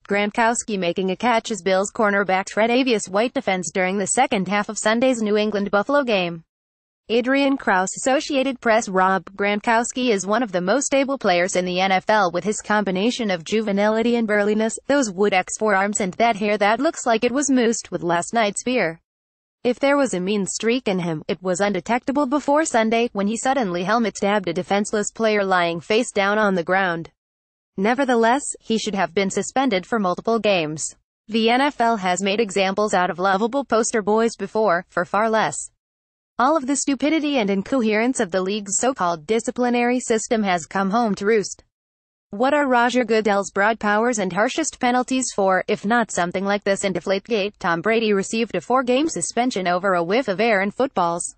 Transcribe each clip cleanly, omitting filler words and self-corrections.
Gronkowski making a catch as Bills cornerback TreDavious White defends during the second half of Sunday's New England-Buffalo game. Adrian Krause, Associated Press. Rob Gronkowski is one of the most stable players in the NFL with his combination of juvenility and burliness, those Wood-X forearms and that hair that looks like it was moosed with last night's beer. If there was a mean streak in him, it was undetectable before Sunday, when he suddenly helmet-stabbed a defenseless player lying face down on the ground. Nevertheless, he should have been suspended for multiple games. The NFL has made examples out of lovable poster boys before, for far less. All of the stupidity and incoherence of the league's so-called disciplinary system has come home to roost. What are Roger Goodell's broad powers and harshest penalties for, if not something like this? In Deflategate, Tom Brady received a 4-game suspension over a whiff of air in footballs.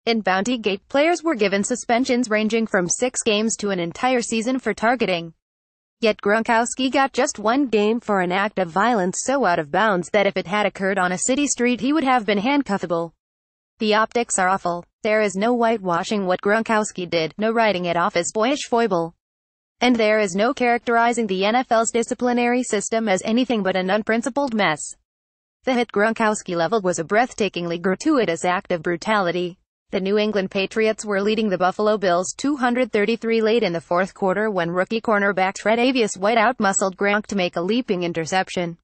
In Bountygate, players were given suspensions ranging from 6 games to an entire season for targeting. Yet Gronkowski got just 1 game for an act of violence so out of bounds that if it had occurred on a city street he would have been handcuffable. The optics are awful. There is no whitewashing what Gronkowski did, no writing it off as boyish foible. And there is no characterizing the NFL's disciplinary system as anything but an unprincipled mess. The hit Gronkowski leveled was a breathtakingly gratuitous act of brutality. The New England Patriots were leading the Buffalo Bills 233 late in the fourth quarter when rookie cornerback TreDavious White outmuscled Gronk to make a leaping interception.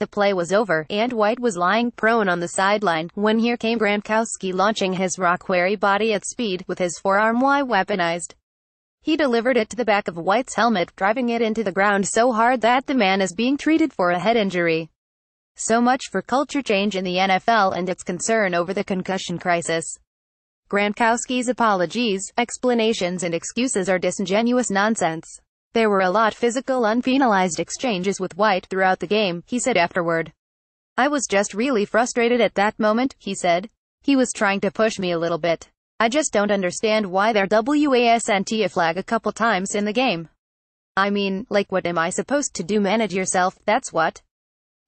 The play was over, and White was lying prone on the sideline, when here came Gronkowski launching his rock-weary body at speed, with his forearm weaponized. He delivered it to the back of White's helmet, driving it into the ground so hard that the man is being treated for a head injury. So much for culture change in the NFL and its concern over the concussion crisis. Gronkowski's apologies, explanations and excuses are disingenuous nonsense. There were a lot physical unpenalized exchanges with White throughout the game, he said afterward. I was just really frustrated at that moment, he said. He was trying to push me a little bit. I just don't understand why there wasn't a flag a couple times in the game. I mean, like, what am I supposed to do? Manage yourself, that's what.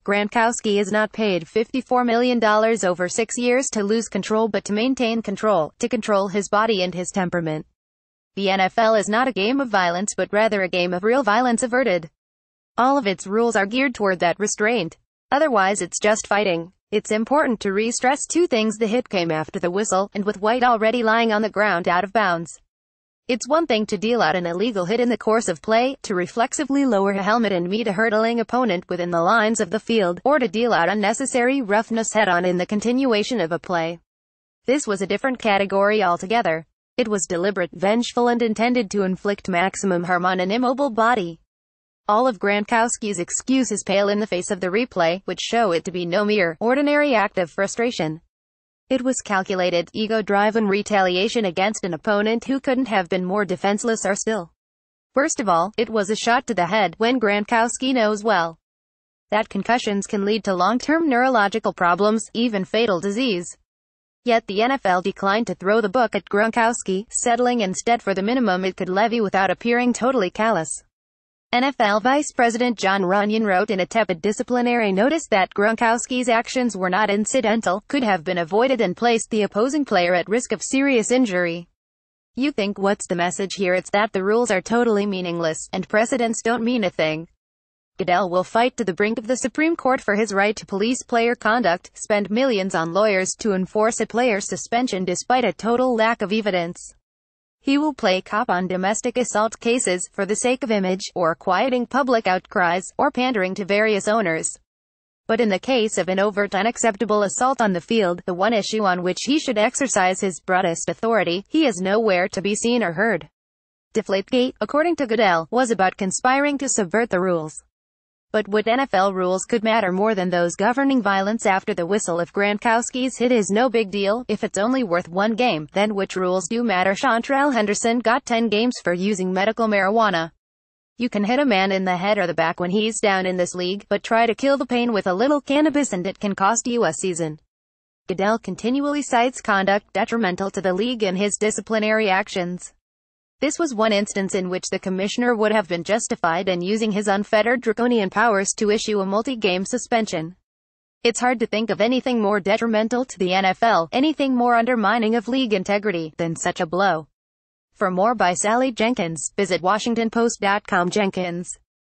Gronkowski is not paid $54 million over 6 years to lose control but to maintain control, to control his body and his temperament. The NFL is not a game of violence but rather a game of real violence averted. All of its rules are geared toward that restraint. Otherwise it's just fighting. It's important to re-stress 2 things. The hit came after the whistle, and with White already lying on the ground out of bounds. It's one thing to deal out an illegal hit in the course of play, to reflexively lower a helmet and meet a hurtling opponent within the lines of the field, or to deal out unnecessary roughness head-on in the continuation of a play. This was a different category altogether. It was deliberate, vengeful and intended to inflict maximum harm on an immobile body. All of Gronkowski's excuses pale in the face of the replay, which show it to be no mere, ordinary act of frustration. It was calculated, ego-driven retaliation against an opponent who couldn't have been more defenseless or still. First of all, it was a shot to the head, when Gronkowski knows well that concussions can lead to long-term neurological problems, even fatal disease. Yet the NFL declined to throw the book at Gronkowski, settling instead for the minimum it could levy without appearing totally callous. NFL Vice President John Runyon wrote in a tepid disciplinary notice that Gronkowski's actions were not incidental, could have been avoided and placed the opposing player at risk of serious injury. You think, what's the message here? It's that the rules are totally meaningless, and precedents don't mean a thing. Goodell will fight to the brink of the Supreme Court for his right to police player conduct, spend millions on lawyers to enforce a player's suspension despite a total lack of evidence. He will play cop on domestic assault cases, for the sake of image, or quieting public outcries, or pandering to various owners. But in the case of an overt unacceptable assault on the field, the one issue on which he should exercise his broadest authority, he is nowhere to be seen or heard. Deflategate, according to Goodell, was about conspiring to subvert the rules. But what NFL rules could matter more than those governing violence after the whistle? If Gronkowski's hit is no big deal, if it's only worth 1 game, then which rules do matter? Chantrell Henderson got 10 games for using medical marijuana. You can hit a man in the head or the back when he's down in this league, but try to kill the pain with a little cannabis and it can cost you a season. Goodell continually cites conduct detrimental to the league in his disciplinary actions. This was one instance in which the commissioner would have been justified in using his unfettered draconian powers to issue a multi-game suspension. It's hard to think of anything more detrimental to the NFL, anything more undermining of league integrity, than such a blow. For more by Sally Jenkins, visit WashingtonPost.com. Jenkins.